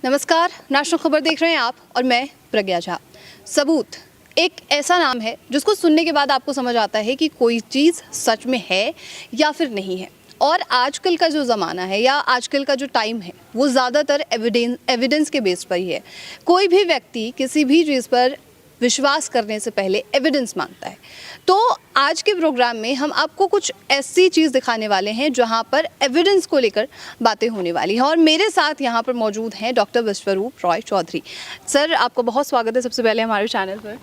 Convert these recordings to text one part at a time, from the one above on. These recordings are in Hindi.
नमस्कार, नेशनल खबर देख रहे हैं आप और मैं प्रज्ञा झा। सबूत एक ऐसा नाम है जिसको सुनने के बाद आपको समझ आता है कि कोई चीज़ सच में है या फिर नहीं है। और आजकल का जो ज़माना है या आजकल का जो टाइम है वो ज़्यादातर एविडेंस के बेस पर ही है। कोई भी व्यक्ति किसी भी चीज़ पर विश्वास करने से पहले एविडेंस मांगता है। तो आज के प्रोग्राम में हम आपको कुछ ऐसी चीज़ दिखाने वाले हैं जहां पर एविडेंस को लेकर बातें होने वाली हैं। और मेरे साथ यहां पर मौजूद हैं डॉक्टर विश्वरूप रॉय चौधरी। सर, आपका बहुत स्वागत है सबसे पहले हमारे चैनल पर।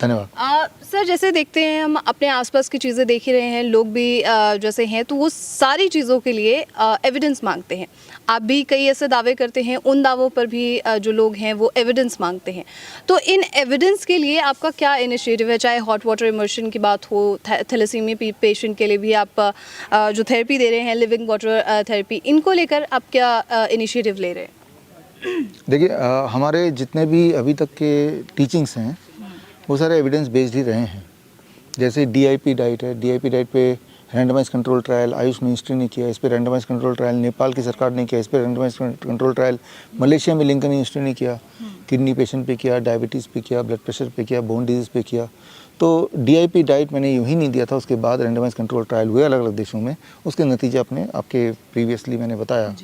धन्यवाद। सर, जैसे देखते हैं हम अपने आसपास की चीज़ें देख ही रहे हैं, लोग भी जैसे हैं तो वो सारी चीज़ों के लिए एविडेंस मांगते हैं। आप भी कई ऐसे दावे करते हैं, उन दावों पर भी जो लोग हैं वो एविडेंस मांगते हैं। तो इन एविडेंस के लिए आपका क्या इनिशिएटिव है? चाहे हॉट वाटर इमर्शन की बात हो, थैलेसीमिया पेशेंट के लिए भी आप जो थेरेपी दे रहे हैं, लिविंग वाटर थेरेपी, इनको लेकर आप क्या इनिशिएटिव ले रहे हैं? देखिए, हमारे जितने भी अभी तक के टीचिंग्स हैं वो सारे एविडेंस बेस्ड ही रहे हैं। जैसे डीआईपी डाइट है, डीआईपी डाइट पे randomise control trial Ayush ministry ने किया, इस पर रैंडमाइज कंट्रोल ट्रायल नेपाल की सरकार ने किया, इस पर रैंडमाइज कंट्रोल ट्रायल मलेशिया में लिंकन यूनिवर्सिटी ने किया, किडनी पेशेंट पे किया, डायबिटीज़ पे किया, ब्लड प्रेशर पे किया, बोन डिजीज़ पे किया। तो डीआईपी डाइट मैंने यूँ ही नहीं दिया था, उसके बाद रैंडमाइज कंट्रोल ट्रायल हुए अलग अलग देशों में, उसके नतीजे अपने आपके प्रीवियसली मैंने बताया।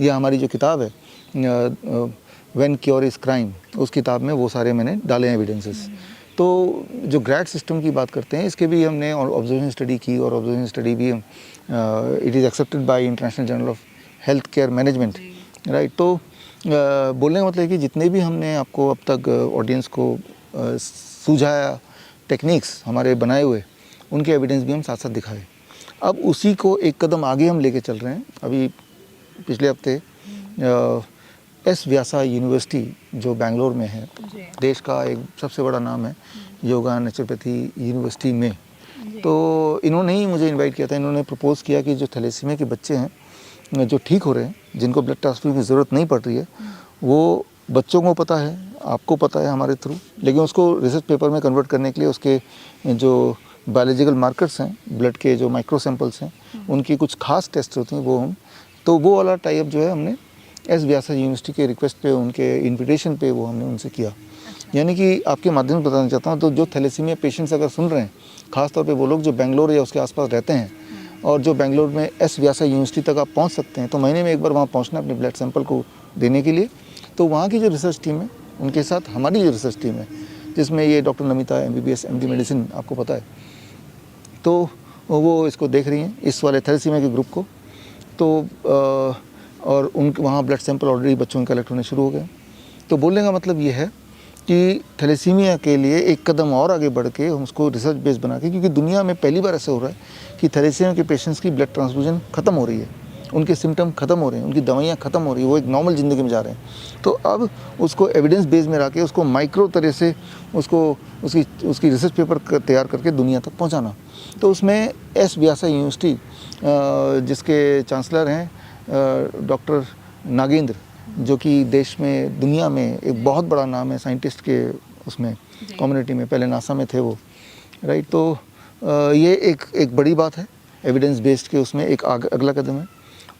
यह हमारी जो किताब है व्हेन क्योर इज़ क्राइम, उस किताब में वो सारे मैंने डाले हैं एविडेंसेस। तो जो ग्रेड सिस्टम की बात करते हैं, इसके भी हमने ऑब्जर्वेशन स्टडी की, और ऑब्जर्वेशन स्टडी भी it is accepted by international journal of health care management, right. तो बोलने का मतलब है कि जितने भी हमने आपको अब तक ऑडियंस को सुझाया टेक्निक्स हमारे बनाए हुए, उनके एविडेंस भी हम साथ साथ दिखाए। अब उसी को एक कदम आगे हम लेके चल रहे हैं। अभी पिछले हफ्ते एस व्यासा यूनिवर्सिटी जो बेंगलोर में है, देश का एक सबसे बड़ा नाम है योगा नेचुरोपैथी यूनिवर्सिटी में, तो इन्होंने ही मुझे इनवाइट किया था। इन्होंने प्रपोज़ किया कि जो थैलेसीमिया के बच्चे हैं जो ठीक हो रहे हैं, जिनको ब्लड ट्रांसफ्यूजन की ज़रूरत नहीं पड़ रही है, वो बच्चों को पता है, आपको पता है हमारे थ्रू, लेकिन उसको रिसर्च पेपर में कन्वर्ट करने के लिए उसके जो बायोलॉजिकल मार्कर्स हैं, ब्लड के जो माइक्रो सैंपल्स हैं, उनकी कुछ खास टेस्ट होती हैं, वो हम तो वो वाला टाइप जो है हमने एस व्यासा यूनिवर्सिटी के रिक्वेस्ट पे, उनके इन्विटेशन पे वो हमने उनसे किया। यानी कि आपके माध्यम से बताना चाहता हूँ, तो जो थैलेसीमिया पेशेंट्स अगर सुन रहे हैं, ख़ासतौर पे वो लोग जो बेंगलोर या उसके आसपास रहते हैं, और जो बेंगलोर में एस व्यासा यूनिवर्सिटी तक आप पहुँच सकते हैं, तो महीने में एक बार वहाँ पहुँचना अपने ब्लड सैंपल को देने के लिए। तो वहाँ की जो रिसर्च टीम है, उनके साथ हमारी जो रिसर्च टीम है, जिसमें ये doctor Namita MBBS MD medicine आपको पता है, तो वो इसको देख रही हैं, इस वाले थैलेसीमिया के ग्रुप को। तो और उनके वहाँ ब्लड सैंपल ऑलरेडी बच्चों के कलेक्ट होने शुरू हो गए। तो बोलने का मतलब ये है कि थैलेसीमिया के लिए एक कदम और आगे बढ़ के हम उसको रिसर्च बेस बना के, क्योंकि दुनिया में पहली बार ऐसा हो रहा है कि थैलेसीमिया के पेशेंट्स की ब्लड ट्रांसफ्यूजन ख़त्म हो रही है, उनके सिम्टम ख़त्म हो रहे हैं, उनकी दवाइयाँ ख़त्म हो रही है, वो एक नॉर्मल ज़िंदगी में जा रहे हैं। तो अब उसको एविडेंस बेस में रख के उसको माइक्रो तरह से उसकी रिसर्च पेपर तैयार करके दुनिया तक पहुँचाना। तो उसमें एस व्यासा यूनिवर्सिटी जिसके चांसलर हैं डॉक्टर नागेंद्र, जो कि देश में दुनिया में एक बहुत बड़ा नाम है साइंटिस्ट के उसमें कम्युनिटी में, पहले नासा में थे वो, राइट। तो ये एक बड़ी बात है, एविडेंस बेस्ड के उसमें एक अगला कदम है।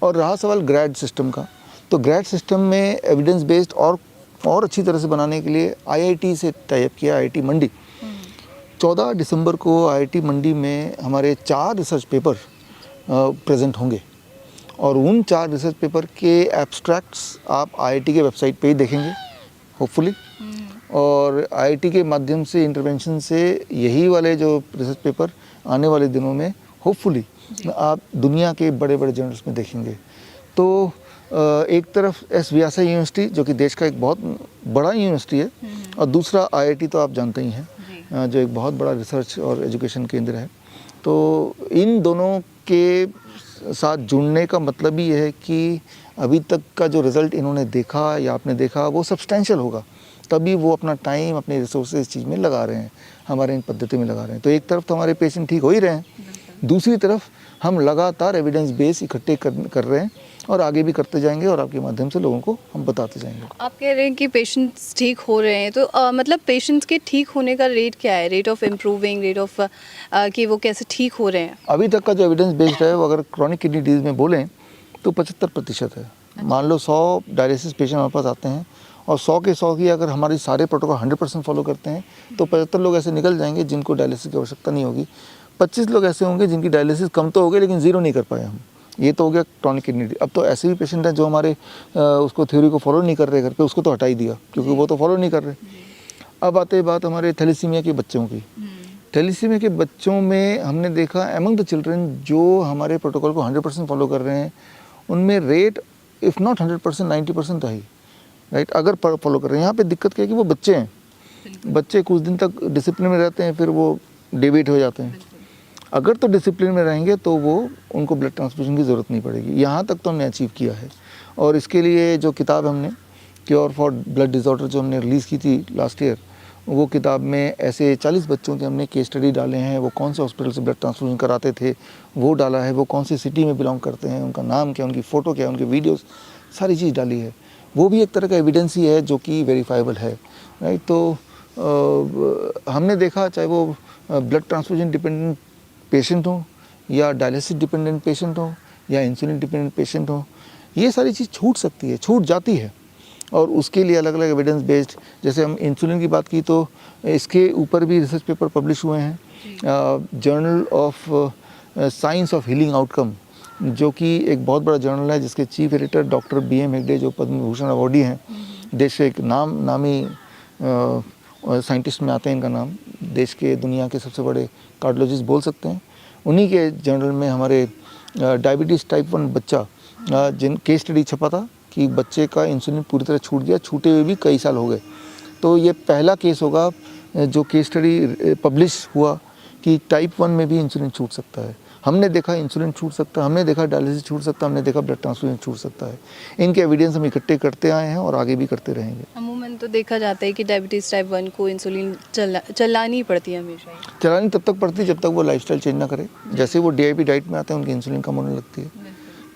और रहा सवाल ग्रेड सिस्टम का, तो ग्रेड सिस्टम में एविडेंस बेस्ड और अच्छी तरह से बनाने के लिए IIT से टाइप किया, IIT मंडी। 14 दिसंबर को IIT मंडी में हमारे 4 रिसर्च पेपर प्रेजेंट होंगे, और उन 4 रिसर्च पेपर के एब्स्ट्रैक्ट्स आप IIT के वेबसाइट पे ही देखेंगे होपफुली। और IIT के माध्यम से इंटरवेंशन से यही वाले जो रिसर्च पेपर आने वाले दिनों में होपफुली आप दुनिया के बड़े बड़े जर्नल्स में देखेंगे। तो एक तरफ एस व्यासा यूनिवर्सिटी जो कि देश का एक बहुत बड़ा यूनिवर्सिटी है, और दूसरा IIT तो आप जानते ही हैं जो एक बहुत बड़ा रिसर्च और एजुकेशन केंद्र है। तो इन दोनों के साथ जुड़ने का मतलब ही है कि अभी तक का जो रिज़ल्ट इन्होंने देखा या आपने देखा वो सब्सटेंशियल होगा, तभी वो अपना टाइम अपने रिसोर्सेज इस चीज़ में लगा रहे हैं, हमारे इन पद्धति में लगा रहे हैं। तो एक तरफ तो हमारे पेशेंट ठीक हो ही रहे हैं, दूसरी तरफ हम लगातार एविडेंस बेस इकट्ठे कर रहे हैं, और आगे भी करते जाएंगे, और आपके माध्यम से लोगों को हम बताते जाएंगे। आप कह रहे हैं कि पेशेंट्स ठीक हो रहे हैं, तो मतलब पेशेंट्स के ठीक होने का रेट क्या है? Rate of improving, rate of कि वो कैसे ठीक हो रहे हैं? अभी तक का जो एविडेंस बेस्ड है, वो अगर क्रॉनिक किडनी डिजीज़ में बोलें तो 75% है। मान लो 100 डायलिसिस पेशेंट हमारे पास आते हैं और 100 के 100 की अगर हमारी सारे प्रोटोकॉल 100% फॉलो करते हैं तो 75 लोग ऐसे निकल जाएंगे जिनको डायलिसिस की आवश्यकता नहीं होगी। 25 लोग ऐसे होंगे जिनकी डायलिसिस कम तो हो गई लेकिन ज़ीरो नहीं कर पाए हम। ये तो हो गया क्रॉनिक किडनी डिजीज। अब तो ऐसे भी पेशेंट हैं जो हमारे उसको थ्योरी को फॉलो नहीं कर रहे घर पे, उसको तो हटा ही दिया क्योंकि वो तो फॉलो नहीं कर रहे। अब आते बात हमारे थैलेसीमिया के बच्चों की। थैलेसीमिया के बच्चों में हमने देखा एमंग द चिल्ड्रन जो हमारे प्रोटोकॉल को 100% फॉलो कर रहे हैं उनमें रेट इफ़ नॉट 100% 90% है, राइट, अगर फॉलो कर रहे हैं। यहाँ पे दिक्कत क्या है कि वो बच्चे हैं, बच्चे कुछ दिन तक डिसिप्लिन में रहते हैं फिर वो डेविएट हो जाते हैं। अगर तो डिसिप्लिन में रहेंगे तो वो उनको ब्लड ट्रांसफ्यूजन की ज़रूरत नहीं पड़ेगी। यहाँ तक तो हमने अचीव किया है और इसके लिए जो किताब हमने क्योर फॉर ब्लड डिसऑर्डर जो हमने रिलीज़ की थी लास्ट ईयर, वो किताब में ऐसे 40 बच्चों के हमने केस स्टडी डाले हैं। वो कौन से हॉस्पिटल से ब्लड ट्रांसफ्यूजन कराते थे वो डाला है, वो कौन सी सिटी में बिलोंग करते हैं, उनका नाम क्या, उनकी फ़ोटो क्या, उनके वीडियोस, सारी चीज़ डाली है। वो भी एक तरह का एविडेंस ही है जो कि वेरीफाइबल है, राइट। तो हमने देखा चाहे वो ब्लड ट्रांसफ्यूजन डिपेंडेंट पेशेंट हो या डायलिसिस डिपेंडेंट पेशेंट हो या इंसुलिन डिपेंडेंट पेशेंट हो, ये सारी चीज़ छूट सकती है, छूट जाती है। और उसके लिए अलग अलग एविडेंस बेस्ड, जैसे हम इंसुलिन की बात की तो इसके ऊपर भी रिसर्च पेपर पब्लिश हुए हैं। Journal of science of healing outcome जो कि एक बहुत बड़ा जर्नल है जिसके chief editor doctor BM Hegde जो पद्म भूषण अवॉर्डी हैं, देश के एक नामी साइंटिस्ट में आते हैं, इनका नाम देश के दुनिया के सबसे बड़े कार्डियोलॉजिस्ट बोल सकते हैं। उन्हीं के जर्नल में हमारे डायबिटीज़ टाइप 1 बच्चा जिन केस स्टडी छपा था कि बच्चे का इंसुलिन पूरी तरह छूट गया, छूटे हुए भी कई साल हो गए। तो ये पहला केस होगा जो केस स्टडी पब्लिश हुआ कि टाइप 1 में भी इंसुलिन छूट सकता है। हमने देखा इंसुलिन छूट सकता है, हमने देखा डायलिसिस छूट सकता है, हमने देखा ब्लड ट्रांसफ्यूजन छूट सकता है। इनके एविडेंस हम इकट्ठे करते आए हैं और आगे भी करते रहेंगे। अमूमन तो देखा जाता है कि डायबिटीज़ टाइप 1 को इंसुलिन चलानी पड़ती है हमेशा ही। चलानी तब तक पड़ती है जब तक वो लाइफस्टाइल चेंज ना करे। जैसे वो DIP डाइट में आते हैं उनकी इंसुलिन कम होने लगती है।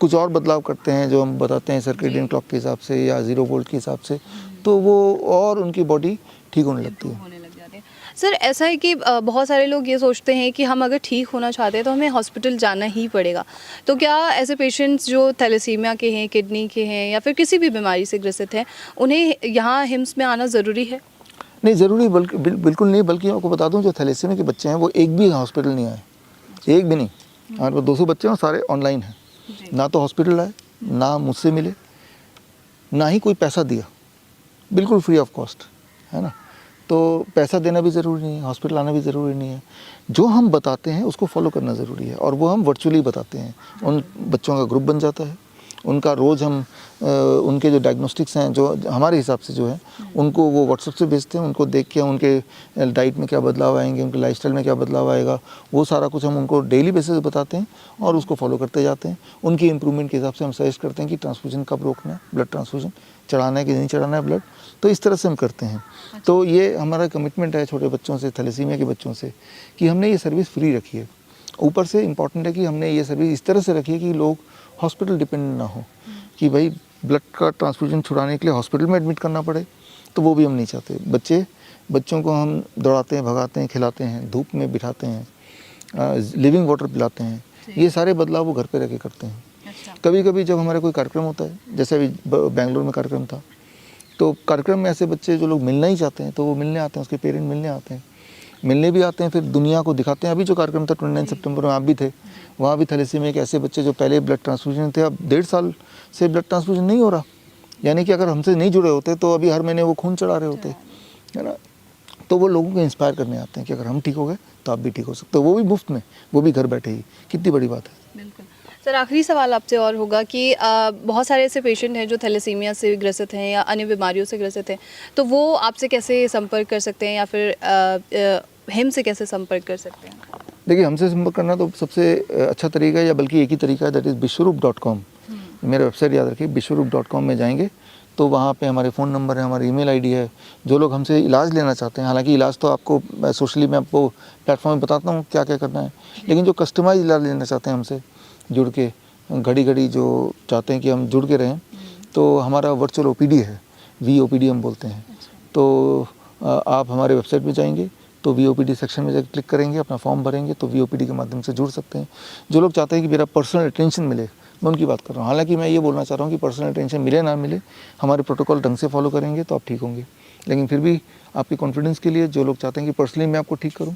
कुछ और बदलाव करते हैं जो हम बताते हैं सर्केडियन क्लॉक के हिसाब से या 0 वोल्ट के हिसाब से, तो वो और उनकी बॉडी ठीक होने लगती है। सर ऐसा है कि बहुत सारे लोग ये सोचते हैं कि हम अगर ठीक होना चाहते हैं तो हमें हॉस्पिटल जाना ही पड़ेगा। तो क्या ऐसे पेशेंट्स जो थैलेसीमिया के हैं, किडनी के हैं या फिर किसी भी बीमारी से ग्रसित हैं, उन्हें यहाँ हिम्स में आना ज़रूरी है? नहीं ज़रूरी, बल्कि बिल्कुल नहीं। बल्कि आपको बता दूं जो थैलेसीमिया के बच्चे हैं वो एक भी हॉस्पिटल नहीं आए, एक भी नहीं। हमारे पास 200 बच्चे हैं, सारे ऑनलाइन हैं। ना तो हॉस्पिटल आए, ना मुझसे मिले, ना ही कोई पैसा दिया, बिल्कुल फ्री ऑफ कॉस्ट, है ना। तो पैसा देना भी ज़रूरी नहीं है, हॉस्पिटल आना भी ज़रूरी नहीं है। जो हम बताते हैं उसको फॉलो करना ज़रूरी है और वो हम वर्चुअली बताते हैं। उन बच्चों का ग्रुप बन जाता है, उनका रोज़ हम उनके जो डायग्नोस्टिक्स हैं जो हमारे हिसाब से जो है उनको वो व्हाट्सएप से भेजते हैं। उनको देख के उनके डाइट में क्या बदलाव आएंगे, उनके लाइफस्टाइल में क्या बदलाव आएगा, वो सारा कुछ हम उनको डेली बेसिस पे बताते हैं और उसको फॉलो करते जाते हैं। उनकी इंप्रूवमेंट के हिसाब से हम सजेस्ट करते हैं कि ट्रांसफ्यूजन कब रोकना है, ब्लड ट्रांसफ्यूजन चढ़ाना है कि नहीं चढ़ाना है ब्लड। तो इस तरह से हम करते हैं। तो ये हमारा कमिटमेंट है छोटे बच्चों से, थैलेसीमिया के बच्चों से, कि हमने ये सर्विस फ्री रखी है। ऊपर से इम्पॉर्टेंट है कि हमने ये सर्विस इस तरह से रखी है कि लोग हॉस्पिटल डिपेंडेंट ना हो, कि भाई ब्लड का ट्रांसफ्यूजन छुड़ाने के लिए हॉस्पिटल में एडमिट करना पड़े, तो वो भी हम नहीं चाहते। बच्चों को हम दौड़ाते हैं, भगाते हैं, खिलाते हैं, धूप में बिठाते हैं, लिविंग वाटर पिलाते हैं, ये सारे बदलाव वो घर पे रह के करते हैं। कभी कभी जब हमारा कोई कार्यक्रम होता है, जैसे अभी बेंगलोर में कार्यक्रम था, तो कार्यक्रम में ऐसे बच्चे जो लोग मिलना ही चाहते हैं तो वो मिलने आते हैं, उसके पेरेंट मिलने आते हैं, मिलने भी आते हैं, फिर दुनिया को दिखाते हैं। अभी जो कार्यक्रम था 29 सितंबर में आप भी थे, वहाँ भी थैलेसीमिया के ऐसे बच्चे जो पहले ब्लड ट्रांसफ्यूजन थे, अब 1.5 साल से ब्लड ट्रांसफ्यूजन नहीं हो रहा। यानी कि अगर हमसे नहीं जुड़े होते तो अभी हर महीने वो खून चढ़ा रहे होते, है ना। तो वो लोगों को इंस्पायर करने आते हैं कि अगर हम ठीक हो गए तो आप भी ठीक हो सकते हो, वो भी मुफ्त में, वो भी घर बैठे ही। कितनी बड़ी बात है। बिल्कुल सर, आखिरी सवाल आपसे और होगा कि बहुत सारे ऐसे पेशेंट हैं जो थैलेसीमिया से ग्रसित हैं या अन्य बीमारियों से ग्रसित हैं, तो वो आपसे कैसे संपर्क कर सकते हैं या फिर हिम से कैसे संपर्क कर सकते हैं? देखिए, हमसे संपर्क करना तो सबसे अच्छा तरीका है, या बल्कि एक ही तरीका है, दैट इज़ विश्वरूप.com। मेरा वेबसाइट याद रखिए, विश्वरूप.com में जाएंगे तो वहाँ पे हमारे फ़ोन नंबर है, हमारी ईमेल आईडी है। जो लोग हमसे इलाज लेना चाहते हैं, हालांकि इलाज तो आपको सोशली मैं आपको प्लेटफॉर्म में बताता हूँ क्या क्या करना है, लेकिन जो कस्टमाइज इलाज लेना चाहते हैं हमसे जुड़ के, घड़ी घड़ी जो चाहते हैं कि हम जुड़ के रहें, तो हमारा वर्चुअल OPD है, VOPD हम बोलते हैं। तो आप हमारे वेबसाइट में जाएंगे तो VOPD सेक्शन में जाकर क्लिक करेंगे, अपना फॉर्म भरेंगे तो VOPD के माध्यम से जुड़ सकते हैं। जो लोग चाहते हैं कि मेरा पर्सनल अटेंशन मिले, मैं उनकी बात कर रहा हूँ। हालांकि मैं ये बोलना चाह रहा हूँ कि पर्सनल अटेंशन मिले ना मिले, हमारे प्रोटोकॉल ढंग से फॉलो करेंगे तो आप ठीक होंगे। लेकिन फिर भी आपके कॉन्फिडेंस के लिए जो लोग चाहते हैं कि पर्सनली मैं आपको ठीक करूँ,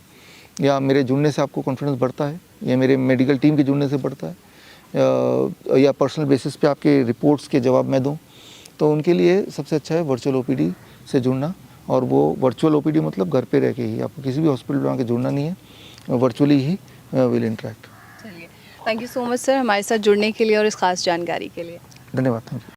या मेरे जुड़ने से आपको कॉन्फिडेंस बढ़ता है, या मेरे मेडिकल टीम के जुड़ने से बढ़ता है, या पर्सनल बेसिस पे आपके रिपोर्ट्स के जवाब मैं दूँ, तो उनके लिए सबसे अच्छा है वर्चुअल ओपीडी से जुड़ना। और वो वर्चुअल ओपीडी मतलब घर पे रह के ही, आपको किसी भी हॉस्पिटल में आके जुड़ना नहीं है, वर्चुअली ही विल इंटरेक्ट। चलिए, thank you so much sir हमारे साथ जुड़ने के लिए और इस खास जानकारी के लिए। धन्यवाद, थैंक यू।